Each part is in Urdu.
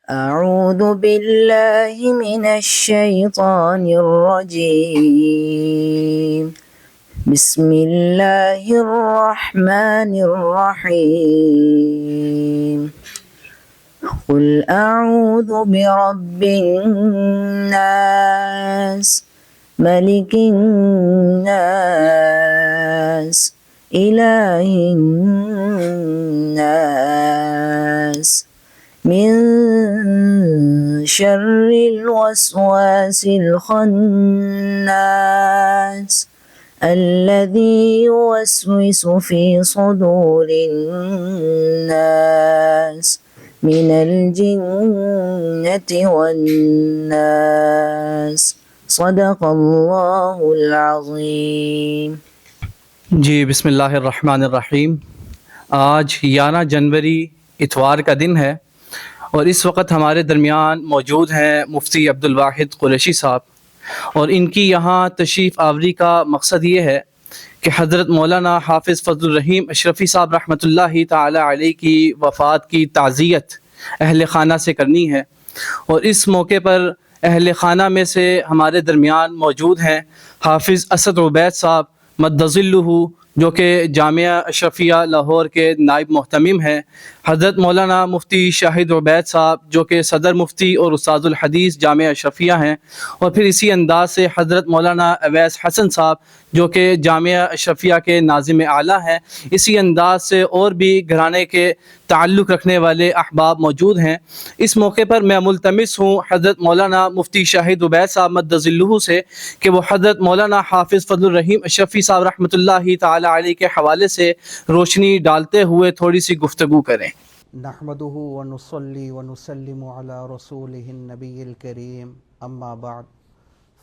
أعوذ بالله من الشيطان الرجيم. بسم الله الرحمن الرحيم. قل أعوذ برب الناس ملك الناس إله الناس من شر الوسواس الخناس الذي يوسوس في صدور الناس من الجنة والناس. صدق اللہ العظیم. جی بسم اللہ الرحمن الرحیم. آج 11 جنوری اتوار کا دن ہے اور اس وقت ہمارے درمیان موجود ہیں مفتی عبدالواحد قریشی صاحب، اور ان کی یہاں تشریف آوری کا مقصد یہ ہے کہ حضرت مولانا حافظ فضل الرحیم اشرفی صاحب رحمۃ اللہ تعالی علیہ کی وفات کی تعزیت اہل خانہ سے کرنی ہے. اور اس موقع پر اہل خانہ میں سے ہمارے درمیان موجود ہیں حافظ اسد عبید صاحب مد ظلہ، جو کہ جامعہ اشرفیہ لاہور کے نائب محتمم ہیں، حضرت مولانا مفتی شاہد عبید صاحب جو کہ صدر مفتی اور استاد الحدیث جامعہ اشرفیہ ہیں، اور پھر اسی انداز سے حضرت مولانا اویس حسن صاحب جو کہ جامعہ اشرفیہ کے ناظم اعلیٰ ہیں. اسی انداز سے اور بھی گھرانے کے تعلق رکھنے والے احباب موجود ہیں. اس موقع پر میں ملتمس ہوں حضرت مولانا مفتی شاہد عبید صاحب مد ظلہ سے کہ وہ حضرت مولانا حافظ فضل الرحیم اشرفی صاحب رحمۃ اللہ تعالی علیہ کے حوالے سے روشنی ڈالتے ہوئے تھوڑی سی گفتگو کریں. نحمده ونصلي ونسلم على رسوله النبي الكريم اما بعد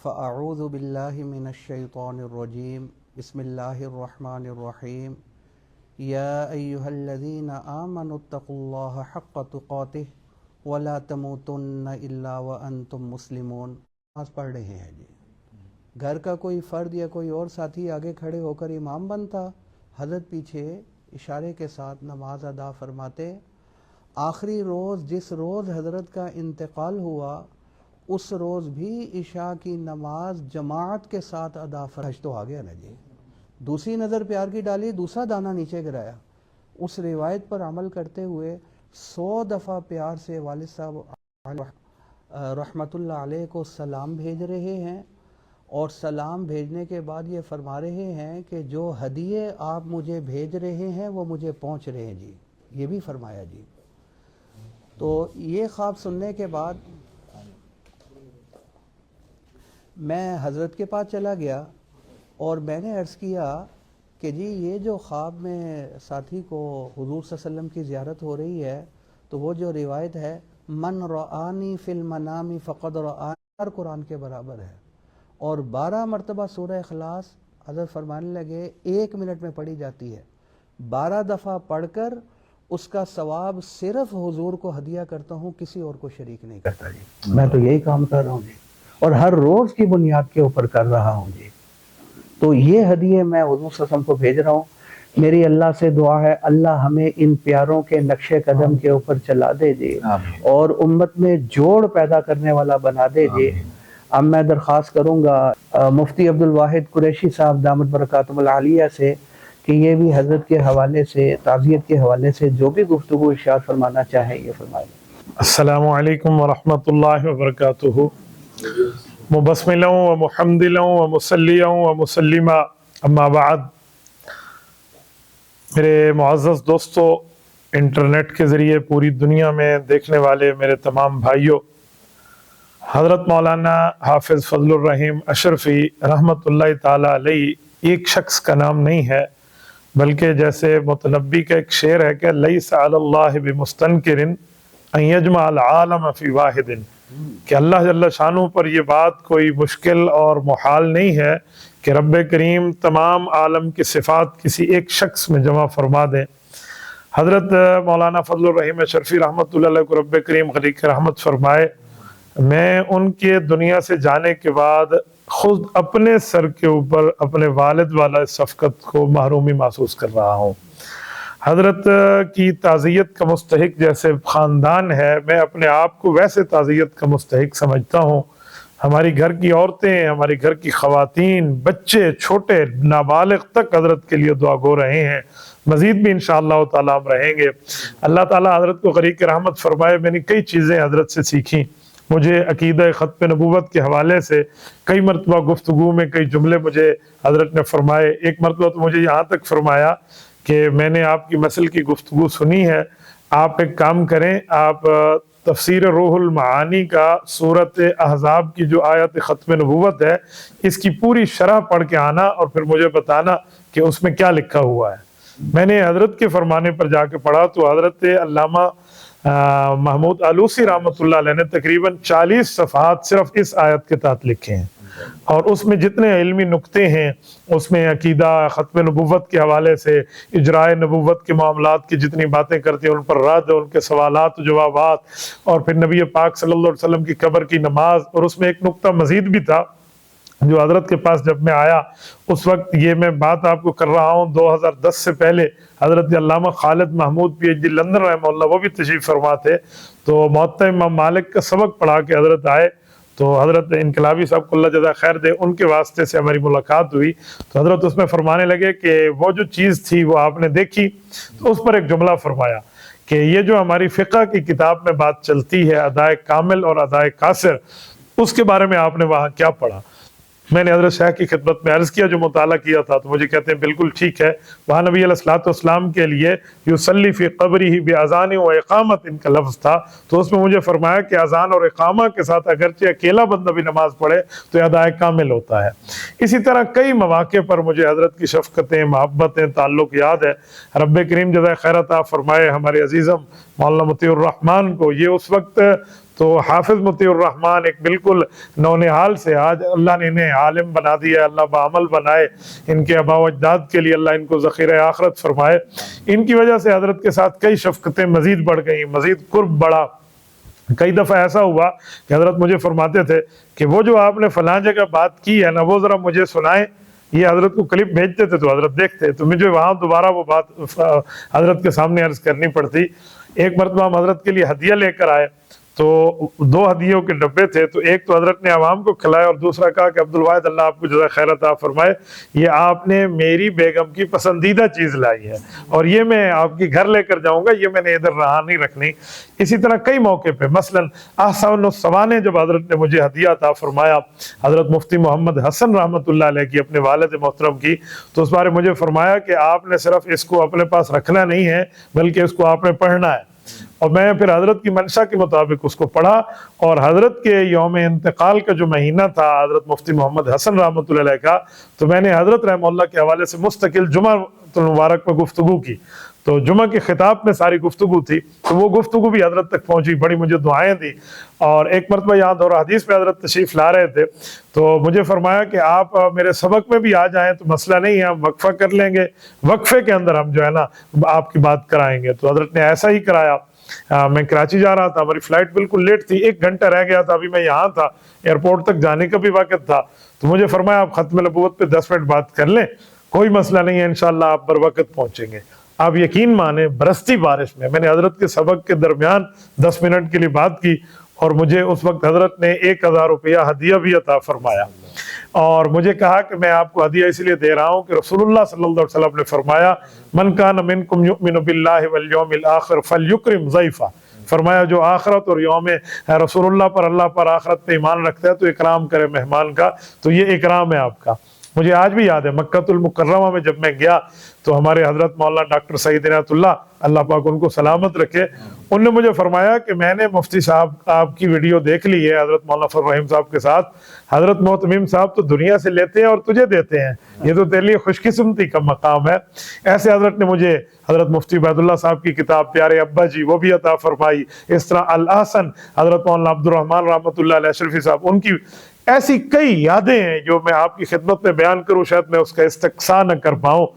فاعوذ بالله من الشيطان الرجيم. بسم الله الرحمن الرحيم. يا ايها الذين آمنوا اتقوا الله حق تقاته ولا تموتن الا وانتم مسلمون. نماز پڑھ رہے ہیں جی، گھر کا کوئی فرد یا کوئی اور ساتھی آگے کھڑے ہو کر امام بنتا، حضرت پیچھے اشارے کے ساتھ نماز ادا فرماتے. آخری روز جس روز حضرت کا انتقال ہوا اس روز بھی عشاء کی نماز جماعت کے ساتھ ادا فرض تو آ گیا نا جی. دوسری نظر پیار کی ڈالی، دوسرا دانہ نیچے گرایا. اس روایت پر عمل کرتے ہوئے 100 دفعہ پیار سے والد صاحب رحمۃ اللہ علیہ کو سلام بھیج رہے ہیں، اور سلام بھیجنے کے بعد یہ فرما رہے ہیں کہ جو ہدیے آپ مجھے بھیج رہے ہیں وہ مجھے پہنچ رہے ہیں جی. یہ بھی فرمایا جی. تو یہ خواب سننے کے بعد میں حضرت کے پاس چلا گیا اور میں نے عرض کیا کہ جی یہ جو خواب میں ساتھی کو حضور صلی اللہ علیہ وسلم کی زیارت ہو رہی ہے، تو وہ جو روایت ہے من رآنی فی المنام فقد رآنی قرآن کے برابر ہے. اور 12 مرتبہ سورہ اخلاص حضرت فرمانے لگے 1 منٹ میں پڑھی جاتی ہے. 12 دفعہ پڑھ کر اس کا ثواب صرف حضور کو ہدیہ کرتا ہوں، کسی اور کو شریک نہیں کرتا جی. میں تو یہی کام کر رہا ہوں جی، اور ہر روز کی بنیاد کے اوپر کر رہا ہوں جی. تو یہ ہدیے میں حضور صلی اللہ علیہ وسلم کو بھیج رہا ہوں. میری اللہ سے دعا ہے اللہ ہمیں ان پیاروں کے نقش قدم کے اوپر چلا دے جی، اور امت میں جوڑ پیدا کرنے والا بنا دے جی. اب میں درخواست کروں گا مفتی عبدالواحد قریشی صاحب دامت برکاتہم العالیہ سے کہ یہ بھی حضرت کے حوالے سے تعزیت کے حوالے سے جو بھی گفتگو ارشاد فرمانا چاہیں یہ فرمائیں. السلام علیکم ورحمۃ اللہ وبرکاتہ. مبسملا و محمدلا و مسلیا و مسلمہ، اما بعد. میرے معزز دوستو، انٹرنیٹ کے ذریعے پوری دنیا میں دیکھنے والے میرے تمام بھائیوں، حضرت مولانا حافظ فضل الرحیم اشرفی رحمۃ اللہ تعالی علیہ ایک شخص کا نام نہیں ہے، بلکہ جیسے متنبی کا ایک شعر ہے کہ لیس علی اللہ بمستنکر ان یجمع العالم فی واحد، کہ اللہ جل شانہ پر یہ بات کوئی مشکل اور محال نہیں ہے کہ رب کریم تمام عالم کی صفات کسی ایک شخص میں جمع فرما دیں. حضرت مولانا فضل الرحیم اشرفی رحمۃ اللہ علیہ کو رب کریم غریق رحمت فرمائے. میں ان کے دنیا سے جانے کے بعد خود اپنے سر کے اوپر اپنے والد والا شفقت کو محرومی محسوس کر رہا ہوں. حضرت کی تعزیت کا مستحق جیسے خاندان ہے، میں اپنے آپ کو ویسے تعزیت کا مستحق سمجھتا ہوں۔ ہماری گھر کی عورتیں، ہماری گھر کی خواتین، بچے چھوٹے نابالغ تک حضرت کے لیے دعا گو رہے ہیں، مزید بھی انشاءاللہ تعالی ہم رہیں گے۔ اللہ تعالیٰ حضرت کو غریق رحمت فرمائے۔ میں نے کئی چیزیں حضرت سے سیکھیں، مجھے عقیدہ ختم نبوت کے حوالے سے کئی مرتبہ گفتگو میں کئی جملے مجھے حضرت نے فرمائے۔ ایک مرتبہ تو مجھے یہاں تک فرمایا کہ میں نے آپ کی مسل کی گفتگو سنی ہے، آپ ایک کام کریں، آپ تفسیر روح المعانی کا سورت احزاب کی جو آیت ختم نبوت ہے اس کی پوری شرح پڑھ کے آنا اور پھر مجھے بتانا کہ اس میں کیا لکھا ہوا ہے۔ میں نے حضرت کے فرمانے پر جا کے پڑھا تو حضرت علامہ محمود آلوسی رحمۃ اللہ علیہ نے تقریباً 40 صفحات صرف اس آیت کے تحت لکھے ہیں، اور اس میں جتنے علمی نقطے ہیں، اس میں عقیدہ ختم نبوت کے حوالے سے اجراء نبوت کے معاملات کی جتنی باتیں کرتے ہیں ان پر رد، ان کے سوالات و جوابات، اور پھر نبی پاک صلی اللہ علیہ وسلم کی قبر کی نماز۔ اور اس میں ایک نقطہ مزید بھی تھا جو حضرت کے پاس جب میں آیا اس وقت، یہ میں بات آپ کو کر رہا ہوں 2010 سے پہلے، حضرت علامہ Khalid Mahmood P H D London رحمہ اللہ وہ بھی تشریف فرما تھے، تو موطا امام مالک کا سبق پڑھا کے حضرت آئے، تو حضرت انقلابی صاحب کو اللہ جزا خیر دے، ان کے واسطے سے ہماری ملاقات ہوئی، تو حضرت اس میں فرمانے لگے کہ وہ جو چیز تھی وہ آپ نے دیکھی، تو اس پر ایک جملہ فرمایا کہ یہ جو ہماری فقہ کی کتاب میں بات چلتی ہے ادائے کامل اور ادائے قاصر، اس کے بارے میں آپ نے وہاں کیا پڑھا؟ میں نے حضرت شیخ کی خدمت میں عرض کیا جو مطالعہ کیا تھا، تو مجھے کہتے ہیں بالکل ٹھیک ہے، وہاں نبی علیہ الصلوۃ والسلام کے لیے یصلی فی قبرہ بأذان و اقامت ان کا لفظ تھا، تو اس میں مجھے فرمایا کہ اذان اور اقامہ کے ساتھ اگرچہ اکیلا بندہ بھی نماز پڑھے تو یہ ادائے کامل ہوتا ہے۔ اسی طرح کئی مواقع پر مجھے حضرت کی شفقتیں، محبتیں، تعلق یاد ہے۔ رب کریم جزائے خیر عطا فرمائے ہمارے عزیزم مولانا مطیع الرحمان کو، یہ اس وقت تو حافظ مطیع الرحمان ایک بالکل نونہال سے، آج اللہ نے انہیں عالم بنا دیا، اللہ بعمل بنائے، ان کے آباء و اجداد کے لیے اللہ ان کو ذخیرہ آخرت فرمائے۔ ان کی وجہ سے حضرت کے ساتھ کئی شفقتیں مزید بڑھ گئیں، مزید قرب بڑھا۔ کئی دفعہ ایسا ہوا کہ حضرت مجھے فرماتے تھے کہ وہ جو آپ نے فلاں جگہ بات کی ہے نا وہ ذرا مجھے سنائیں، یہ حضرت کو کلپ بھیجتے تھے تو حضرت دیکھتے، تو مجھے وہاں دوبارہ وہ بات حضرت کے سامنے عرض کرنی پڑتی۔ ایک مرتبہ ہم حضرت کے لیے ہدیہ لے کر آئے، تو 2 ہدیوں کے ڈبے تھے، تو ایک تو حضرت نے عوام کو کھلایا اور دوسرا کہا کہ عبدالواحد اللہ آپ کو جزائے خیر عطا فرمائے، یہ آپ نے میری بیگم کی پسندیدہ چیز لائی ہے اور یہ میں آپ کی گھر لے کر جاؤں گا، یہ میں نے ادھر رہا نہیں رکھنی۔ اسی طرح کئی موقع پہ، مثلا احسان السوانے جب حضرت نے مجھے ہدیہ عطا فرمایا حضرت مفتی محمد حسن رحمۃ اللہ علیہ کی، اپنے والد محترم کی، تو اس بارے مجھے فرمایا کہ آپ نے صرف اس کو اپنے پاس رکھنا نہیں ہے بلکہ اس کو آپ نے پڑھنا ہے، اور میں پھر حضرت کی منشا کے مطابق اس کو پڑھا، اور حضرت کے یوم انتقال کا جو مہینہ تھا حضرت مفتی محمد حسن رحمۃ اللہ علیہ کا، تو میں نے حضرت رحمہ اللہ کے حوالے سے مستقل جمعہ المبارک میں گفتگو کی، تو جمعہ کے خطاب میں ساری گفتگو تھی، تو وہ گفتگو بھی حضرت تک پہنچی، بڑی مجھے دعائیں دی۔ اور ایک مرتبہ یہاں دور حدیث میں حضرت تشریف لا رہے تھے، تو مجھے فرمایا کہ آپ میرے سبق میں بھی آ جائیں تو مسئلہ نہیں ہے، ہم وقفہ کر لیں گے، وقفے کے اندر ہم جو ہے نا آپ کی بات کرائیں گے۔ تو حضرت نے ایسا ہی کرایا۔ میں کراچی جا رہا تھا، ہماری فلائٹ بالکل لیٹ تھی، 1 گھنٹہ رہ گیا تھا، ابھی میں یہاں تھا، ایئرپورٹ تک جانے کا بھی وقت تھا، تو مجھے فرمایا آپ ختم نبوت پہ 10 منٹ بات کر لیں، کوئی مسئلہ نہیں ہے، انشاءاللہ آپ بر وقت پہنچیں گے۔ آپ یقین مانیں برستی بارش میں نے حضرت کے سبق کے درمیان 10 منٹ کے لیے بات کی، اور مجھے اس وقت حضرت نے 1000 روپیہ ہدیہ بھی عطا فرمایا، اور مجھے کہا کہ میں آپ کو ہدیہ اس لیے دے رہا ہوں کہ رسول اللہ صلی اللہ علیہ وسلم نے فرمایا من کان منکم یؤمن باللہ والیوم الآخر فلیکرم ضیفہ، فرمایا جو آخرت اور یوم رسول اللہ پر، اللہ پر، آخرت پہ ایمان رکھتا ہے تو اکرام کرے مہمان کا، تو یہ اکرام ہے آپ کا۔ مجھے آج بھی یاد ہے مکہ المکرمہ میں جب میں گیا تو ہمارے حضرت مولانا ڈاکٹر سعید عنایت اللہ، اللہ پاک ان کو سلامت رکھے، ان نے مجھے فرمایا کہ میں نے مفتی صاحب آپ کی ویڈیو دیکھ لی ہے حضرت مولانا فضل الرحیم صاحب کے ساتھ، حضرت معتمیم صاحب تو دنیا سے لیتے ہیں اور تجھے دیتے ہیں، یہ تو تیرے لیے خوش قسمتی کا مقام ہے۔ ایسے حضرت نے مجھے حضرت مفتی عبید اللہ صاحب کی کتاب پیارے ابا جی وہ بھی عطا فرمائی، اس طرح الاحسن حضرت مولانا عبد الرحمن رحمۃ اللہ علیہ اشرفی صاحب، ان کی ایسی کئی یادیں ہیں جو میں آپ کی خدمت میں بیان کروں شاید میں اس کا استقصاء نہ کر پاؤں۔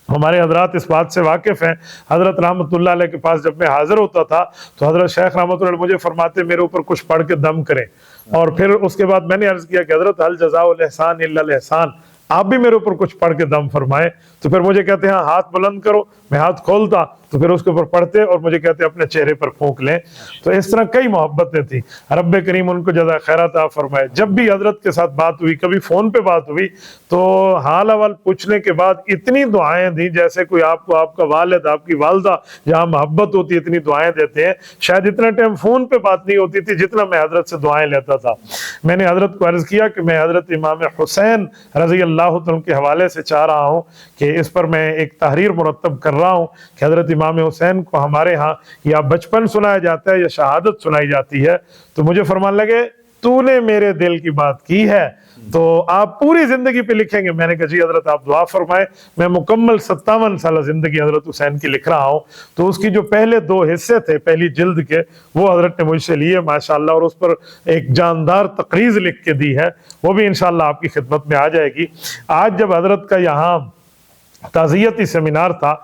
ہمارے حضرات اس بات سے واقف ہیں، حضرت رحمۃ اللہ علیہ کے پاس جب میں حاضر ہوتا تھا تو حضرت شیخ رحمۃ اللہ علیہ مجھے فرماتے میرے اوپر کچھ پڑھ کے دم کریں، اور پھر اس کے بعد میں نے عرض کیا کہ حضرت هل جزاء الاحسان الا الاحسان، آپ بھی میرے اوپر کچھ پڑھ کے دم فرمائے. تو پھر مجھے کہتے ہیں ہاتھ بلند کرو, میں ہاتھ کھولتا تو پھر اس کے اوپر پڑھتے اور مجھے کہتے اپنے چہرے پر پھونک لیں. تو اس طرح کئی محبتیں تھیں. رب کریم ان کو جزائے خیر عطا فرمائے. جب بھی حضرت کے ساتھ بات ہوئی, کبھی فون پہ بات ہوئی, تو حال احوال پوچھنے کے بعد اتنی دعائیں دیں جیسے کوئی آپ کو آپ کا والد, آپ کی والدہ جہاں محبت ہوتی ہے اتنی دعائیں دیتے ہیں. شاید اتنا ٹائم فون پہ بات نہیں ہوتی تھی جتنا میں حضرت سے دعائیں لیتا تھا. میں نے حضرت کو عرض کیا کہ میں حضرت امام حسین رضی اللہ عنہ کے حوالے سے چاہ رہا ہوں کہ اس پر میں ایک تحریر مرتب کر رہا ہوں کہ حضرت امام حسین کو ہمارے ہاں یا بچپن سنایا جاتا ہے یا شہادت سنائی جاتی ہے. تو مجھے فرمان لگے تو نے میرے دل کی بات کی ہے تو آپ پوری زندگی پہ لکھیں گے. میں نے کہا جی حضرت آپ دعا فرمائے. میں مکمل 57 سالہ زندگی حضرت حسین کی لکھ رہا ہوں. تو اس کی جو پہلے 2 حصے تھے پہلی جلد کے, وہ حضرت نے مجھ سے لیے ماشاءاللہ, اور اس پر ایک جاندار تقریض لکھ کے دی ہے, وہ بھی انشاءاللہ آپ کی خدمت میں آ جائے گی. آج جب حضرت کا یہاں تعزیتی سیمینار تھا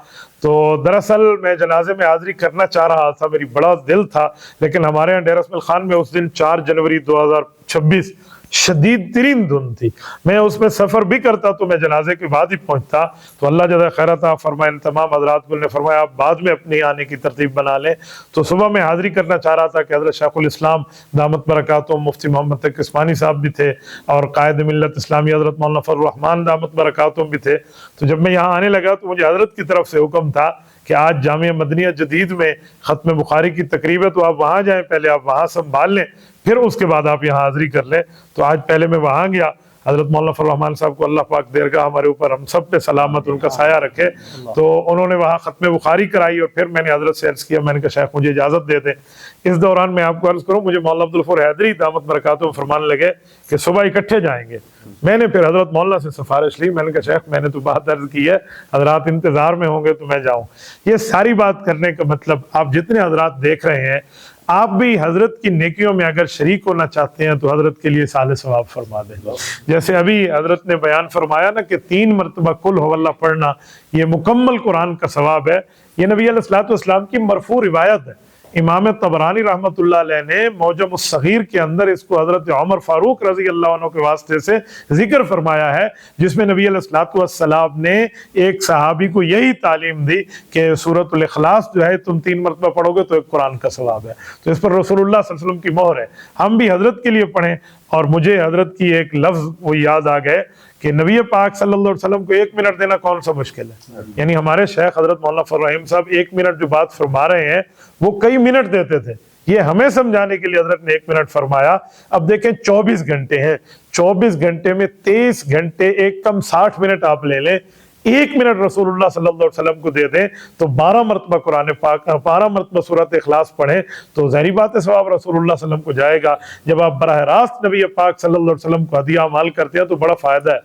تو دراصل میں جنازے میں حاضری کرنا چاہ رہا تھا, میری بڑا دل تھا, لیکن ہمارے یہاں ڈیرہ اسماعیل خان میں اس دن 4 جنوری 2026 شدید ترین دھند تھی. میں اس میں سفر بھی کرتا تو میں جنازے کے بعد ہی پہنچتا. تو اللہ جزائے خیر عطا فرمائے ان تمام حضرات کو, نے فرمایا آپ بعد میں اپنی آنے کی ترتیب بنا لیں. تو صبح میں حاضری کرنا چاہ رہا تھا کہ حضرت شیخ الاسلام دامت برکاتہم مفتی محمد تقی عثمانی صاحب بھی تھے, اور قائد ملت اسلامی حضرت مولانا فضل الرحمان دامت برکاتہم بھی تھے. تو جب میں یہاں آنے لگا تو مجھے حضرت کی طرف سے حکم تھا کہ آج جامعہ مدنیہ جدید میں ختم بخاری کی تقریب ہے, تو آپ وہاں جائیں, پہلے آپ وہاں سنبھال لیں, پھر اس کے بعد آپ یہاں حاضری کر لیں. تو آج پہلے میں وہاں گیا. حضرت مولانا فضل الرحمان صاحب کو اللہ پاک دیرگاہ ہمارے اوپر ہم سب پہ سلامت ان کا سایہ رکھے. تو انہوں نے وہاں ختم بخاری کرائی, اور پھر میں نے حضرت سے عرض کیا, میں نے کہا شیخ مجھے اجازت دے دیں. اس دوران میں آپ کو عرض کروں, مجھے مولانا عبدالغفور حیدری دامت برکاتہم فرمانے لگے کہ صبح اکٹھے جائیں گے. میں نے پھر حضرت مولانا سے سفارش لی, میں نے کہا شیخ میں نے تو بات عرض کی ہے, حضرات انتظار میں ہوں گے تو میں جاؤں. یہ ساری بات کرنے کا مطلب, آپ جتنے حضرات دیکھ رہے ہیں, آپ بھی حضرت کی نیکیوں میں اگر شریک ہونا چاہتے ہیں تو حضرت کے لیے سال ثواب فرما دیں. جیسے ابھی حضرت نے بیان فرمایا نا کہ 3 مرتبہ قل ہو اللہ پڑھنا یہ مکمل قرآن کا ثواب ہے. یہ نبی علیہ الصلوۃ والسلام کی مرفوع روایت ہے. امام طبرانی رحمۃ اللہ علیہ نے معجم الصغیر کے اندر اس کو حضرت عمر فاروق رضی اللہ عنہ کے واسطے سے ذکر فرمایا ہے, جس میں نبی علیہ الصلوۃ والسلام نے ایک صحابی کو یہی تعلیم دی کہ سورۃ الاخلاص جو ہے تم 3 مرتبہ پڑھو گے تو ایک قرآن کا ثواب ہے. تو اس پر رسول اللہ صلی اللہ علیہ وسلم کی مہر ہے. ہم بھی حضرت کے لیے پڑھیں. اور مجھے حضرت کی ایک لفظ وہ یاد آ گئے کہ نبی پاک صلی اللہ علیہ وسلم کو 1 منٹ دینا کون سا مشکل ہے. یعنی ہمارے شیخ حضرت مولانا فضل الرحیم صاحب 1 منٹ جو بات فرما رہے ہیں وہ کئی منٹ دیتے تھے. یہ ہمیں سمجھانے کے لیے حضرت نے 1 منٹ فرمایا. اب دیکھیں 24 گھنٹے ہیں, 24 گھنٹے میں 23 گھنٹے ایک کم 60 منٹ آپ لے لیں, 1 منٹ رسول اللہ صلی اللہ علیہ وسلم کو دے دیں تو 12 مرتبہ قرآن پاک 12 مرتبہ سورۃ اخلاص پڑھیں تو ظاہری بات ہے ثواب رسول اللہ صلی اللہ علیہ وسلم کو جائے گا. جب آپ براہ راست نبی پاک صلی اللہ علیہ وسلم کو ہدیہ مال کرتے ہیں تو بڑا فائدہ ہے.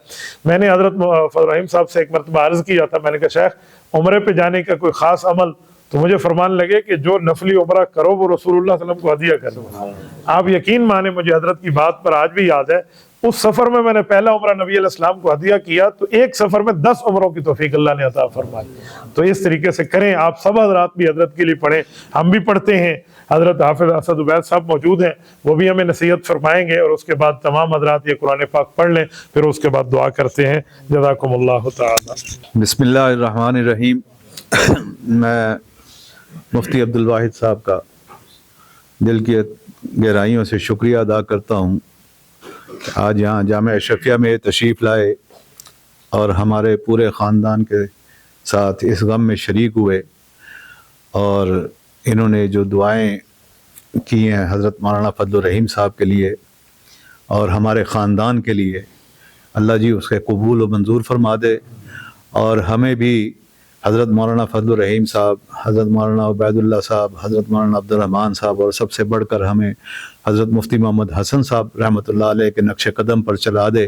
میں نے حضرت فضل الرحیم صاحب سے ایک مرتبہ عرض کیا تھا, میں نے کہا شیخ عمرے پہ جانے کا کوئی خاص عمل, تو مجھے فرمان لگے کہ جو نفلی عمرہ کرو وہ رسول اللہ صلی اللہ علیہ وسلم کو ہدیہ کرو. آپ یقین مانیں مجھے حضرت کی بات پر آج بھی یاد ہے, اس سفر میں نے پہلا عمرہ نبی علیہ السلام کو ہدیہ کیا تو ایک سفر میں 10 عمروں کی توفیق اللہ نے عطا فرمائی. تو اس طریقے سے کریں. آپ سب حضرات بھی حضرت کے لیے پڑھیں, ہم بھی پڑھتے ہیں. حضرت حافظ اسد عبید صاحب موجود ہیں, وہ بھی ہمیں نصیحت فرمائیں گے, اور اس کے بعد تمام حضرات یہ قرآن پاک پڑھ لیں, پھر اس کے بعد دعا کرتے ہیں. جزاکم اللہ تعالی. بسم اللہ الرحمن الرحیم. میں مفتی عبدالواحد صاحب کا دل کی گہرائیوں سے شکریہ ادا کرتا ہوں کہ آج یہاں جامعہ اشرفیہ میں تشریف لائے اور ہمارے پورے خاندان کے ساتھ اس غم میں شریک ہوئے, اور انہوں نے جو دعائیں کی ہیں حضرت مولانا فضل الرحیم صاحب کے لیے اور ہمارے خاندان کے لیے, اللہ جی اس کے قبول و منظور فرما دے. اور ہمیں بھی حضرت مولانا فضل الرحیم صاحب, حضرت مولانا عبید اللہ صاحب, حضرت مولانا عبد الرحمن صاحب, اور سب سے بڑھ کر ہمیں حضرت مفتی محمد حسن صاحب رحمۃ اللہ علیہ کے نقش قدم پر چلا دے,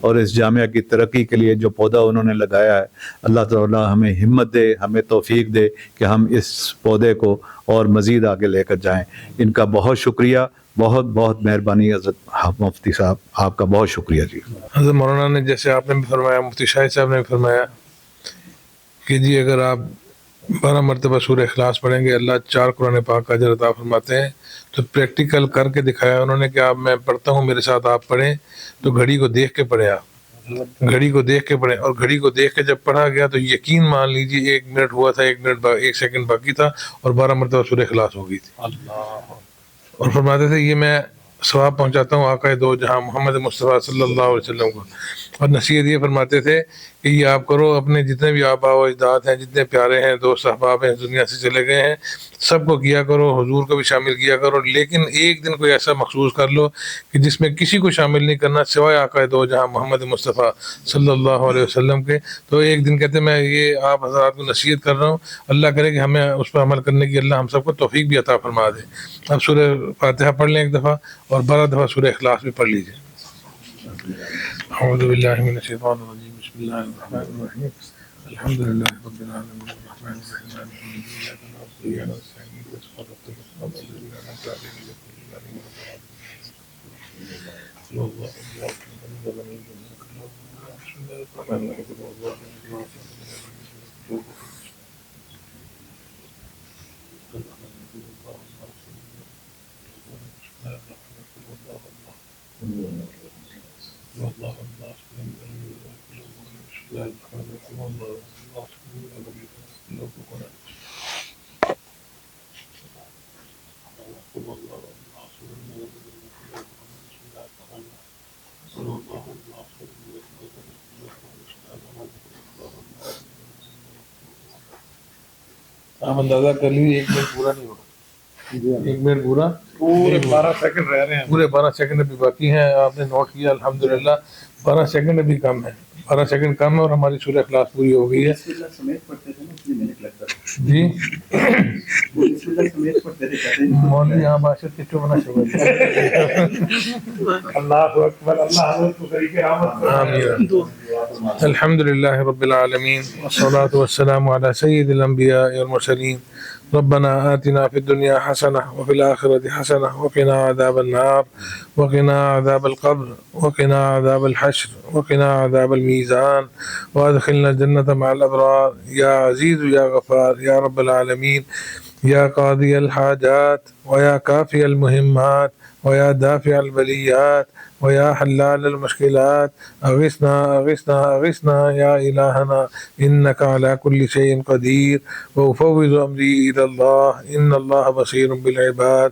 اور اس جامعہ کی ترقی کے لیے جو پودا انہوں نے لگایا ہے, اللہ تعالیٰ ہمیں ہمت دے, ہمیں توفیق دے کہ ہم اس پودے کو اور مزید آگے لے کر جائیں. ان کا بہت شکریہ, بہت بہت مہربانی حضرت مفتی صاحب, آپ کا بہت شکریہ. جی حضرت مولانا نے جیسے آپ نے بھی فرمایا, مفتی شاہد صاحب نے بھی فرمایا کہ جی اگر آپ 12 مرتبہ سورہ اخلاص پڑھیں گے اللہ 4 قرآن پاک کا اجر عطا فرماتے ہیں. تو پریکٹیکل کر کے دکھایا انہوں نے کہ آپ, میں پڑھتا ہوں میرے ساتھ آپ پڑھیں, تو گھڑی کو دیکھ کے پڑھیں آپ, گھڑی کو دیکھ کے پڑھیں، اور گھڑی کو دیکھ کے جب پڑھا گیا تو یقین مان لیجیے 1 منٹ ہوا تھا، 1 سیکنڈ باقی تھا اور 12 مرتبہ سورہ اخلاص ہو گئی تھی۔ اور فرماتے تھے یہ میں ثواب پہنچاتا ہوں آقا دو جہاں محمد مصطفیٰ صلی اللہ علیہ وسلم کو۔ اور نصیحت یہ فرماتے تھے کہ یہ آپ کرو، اپنے جتنے بھی آبا و اجداد ہیں، جتنے پیارے ہیں، دوست احباب ہیں، دنیا سے چلے گئے ہیں، سب کو کیا کرو، حضور کو بھی شامل کیا کرو، لیکن ایک دن کوئی ایسا مخصوص کر لو کہ جس میں کسی کو شامل نہیں کرنا سوائے آقا دو جہاں محمد مصطفیٰ صلی اللہ علیہ وسلم کے۔ تو ایک دن کہتے میں یہ آپ حضرات کو نصیحت کر رہا ہوں، اللہ کرے کہ ہمیں اس پر عمل کرنے کی اللہ ہم سب کو توفیق بھی عطا فرما دے۔ اب سورہ فاتحہ پڑھ لیں ایک دفعہ اور 12 دفعہ سورہ اخلاص بھی پڑھ لیجیے۔ اعوذ باللہ من الشیطان الرجیم، بسم اللہ الرحمن الرحیم، الحمد للہ رب العالمین الرحمن الرحیم مالک یوم الدین، ایاک نعبد و ایاک نستعین اهدنا الصراط المستقیم صراط الذین انعمت علیہم غیر المغضوب آپ اندازہ کر لیجیے 1 منٹ پورا نہیں ہوگا، 1 منٹ پورا، پورے 12 سیکنڈ رہ رہے ہیں، پورے 12 سیکنڈ ابھی باقی ہیں۔ آپ نے نوٹ کیا الحمدللہ 12 سیکنڈ ابھی کم ہے، 12 سیکنڈ کم ہے اور ہماری سورہ اخلاص پوری ہو گئی ہے۔ جی مولوی یہاں باشد کے چوبنا شبہ اللہ اکبر، اللہ حضرت کو طریقے آمد کرے۔ آمین۔ الحمد للہ رب العالمین والصلاة والسلام علی سید الانبیاء والمرسلین۔ ربنا آتنا فی الدنیا حسنہ وفی الآخرۃ حسنہ وقنا عذاب النار وقنا عذاب القبر وقنا عذاب الحشر وقنا عذاب المیزان وادخلنا الجنة مع الابرار یا عزیز یا غفار یا رب العالمین یا قاضی الحاجات ویا کافی المہمات ویا دافع البلیات ویا حلال المشکلات اغثنا اغثنا اغثنا یا الہنا انک علی کل شیء قدیر وافوض امری الی اللہ ان اللہ بصیر بالعباد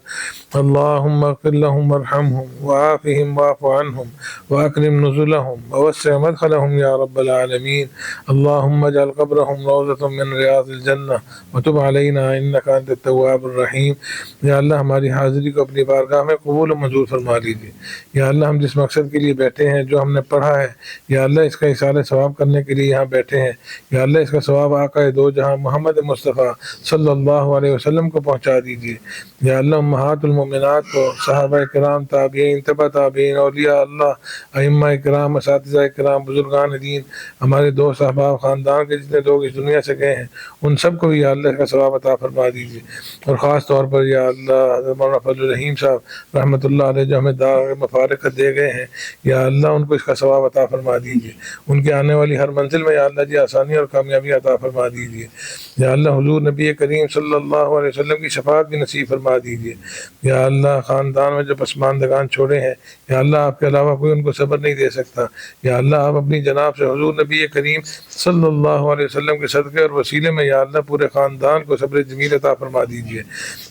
اللہم اغفر لهم وارحمهم وعافهم واعف عنهم واکرم نزلهم ووسع مدخلهم یا رب العالمین اللہم اجعل قبرهم روضة من ریاض الجنہ وتب علینا انک انت التواب الرحیم۔ یا اللہ ہماری حاضری کو اپنی بارگاہ میں قبول و منظور فرما لیجیے۔ یا اللہ ہم جس مقصد کے لیے بیٹھے ہیں، جو ہم نے پڑھا ہے، یا اللہ اس کا اصالہ ثواب کرنے کے لیے یہاں بیٹھے ہیں، یا اللہ اس کا ثواب آقا دو جہاں محمد مصطفیٰ صلی اللہ علیہ وسلم کو پہنچا دیجیے۔ یا اللہ امہات المومنات کو، صحابہ کرام، تابعین، تبع تابعین، اولیاء اللہ، ائمہ کرام، اساتذہ کرام، بزرگان دین، ہمارے دوست احباب، خاندان کے جتنے لوگ اس دنیا سے گئے ہیں ان سب کو بھی یا اللہ کا ثواب عطا فرما دیجیے۔ اور خاص طور پر یا اللہ حضرت مولانا فضل الرحیم صاحب رحمۃ اللہ علیہ جو ہمیں دار مفارقت دے گئے ہیں، یا اللہ ان کو اس کا ثواب عطا فرما دیجیے۔ ان کے آنے والی ہر منزل میں یا اللہ جی آسانی اور کامیابی عطا فرما دیجیے۔ یا اللہ حضور نبی کریم صلی اللہ علیہ وسلم کی شفاعت بھی نصیب فرما دیجیے۔ یا اللہ خاندان میں جو پسماندگان چھوڑے ہیں، یا اللہ آپ کے علاوہ کوئی ان کو صبر نہیں دے سکتا۔ یا اللہ آپ اپنی جناب سے حضور نبی کریم صلی اللہ علیہ وسلم کے صدقے اور وسیلے میں یا اللہ پورے خاندان کو صبر جمیل عطا فرما دیجیے۔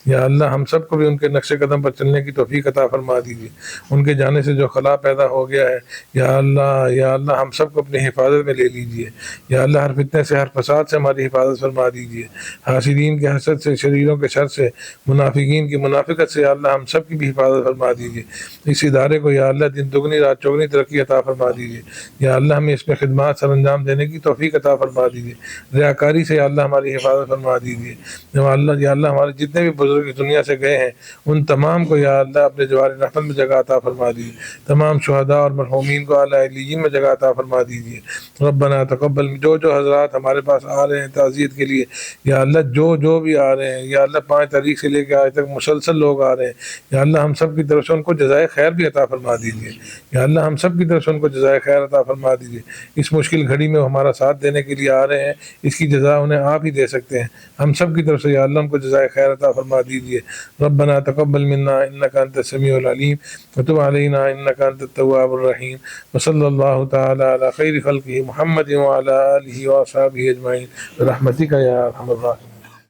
یا اللہ ہم سب کو بھی ان کے نقش قدم پر چلنے کی توفیق عطا فرما دیجیے۔ ان کے جانے سے جو خلا پیدا ہو گیا ہے، یا اللہ ہم سب کو اپنی حفاظت میں لے لیجیے۔ یا اللہ ہر فتنے سے، ہر فساد سے ہماری حفاظت فرما دیجیے۔ حاسدین کے حسد سے، شریروں کے شر سے، منافقین کی منافقت سے یا اللہ ہم سب کی بھی حفاظت فرما دیجیے۔ اس ادارے کو یا اللہ دن دگنی رات چوگنی ترقی عطا فرما دیجیے۔ یا اللہ ہمیں اس میں خدمات سر انجام دینے کی توفیق عطا فرما دیجیے۔ ریاکاری سے یا اللہ ہماری حفاظت فرما دیجیے۔ یا اللہ ہمارے جتنے بھی بزرگ اس دنیا سے گئے ہیں ان تمام کو یا اللہ اپنے جوار رحمت میں جگہ عطا فرما دیجیے۔ تمام شہداء اور مرحومین کو اعلیٰ علیین میں جگہ عطا فرما دیجیے۔ ربنا تقبل، جو حضرات ہمارے پاس آ رہے ہیں تعزیت کے لیے، یا اللہ جو بھی آ رہے ہیں، یا اللہ 5 تاریخ سے لے کے آج تک مسلسل لوگ آ رہے ہیں، یا اللہ ہم سب کی طرف سے ان کو جزائے خیر بھی عطا فرما دیجیے۔ یا اللہ ہم سب کی طرف سے ان کو جزائے خیر عطا فرما دیجیے۔ اس مشکل گھڑی میں وہ ہمارا ساتھ دینے کے لیے آ رہے ہیں، اس کی جزا انہیں آپ ہی دے سکتے ہیں۔ ہم سب کی طرف سے یا اللہ ان کو جزائے خیر عطا فرما دیجیے۔ ربنا تقبل منا انك انت السميع العليم وتب علينا انك انت التواب الرحيم وصلى الله تعالى على خير خلقه محمد وعلى اله واصحابه اجمعين برحمتك يا ارحم الراحمين.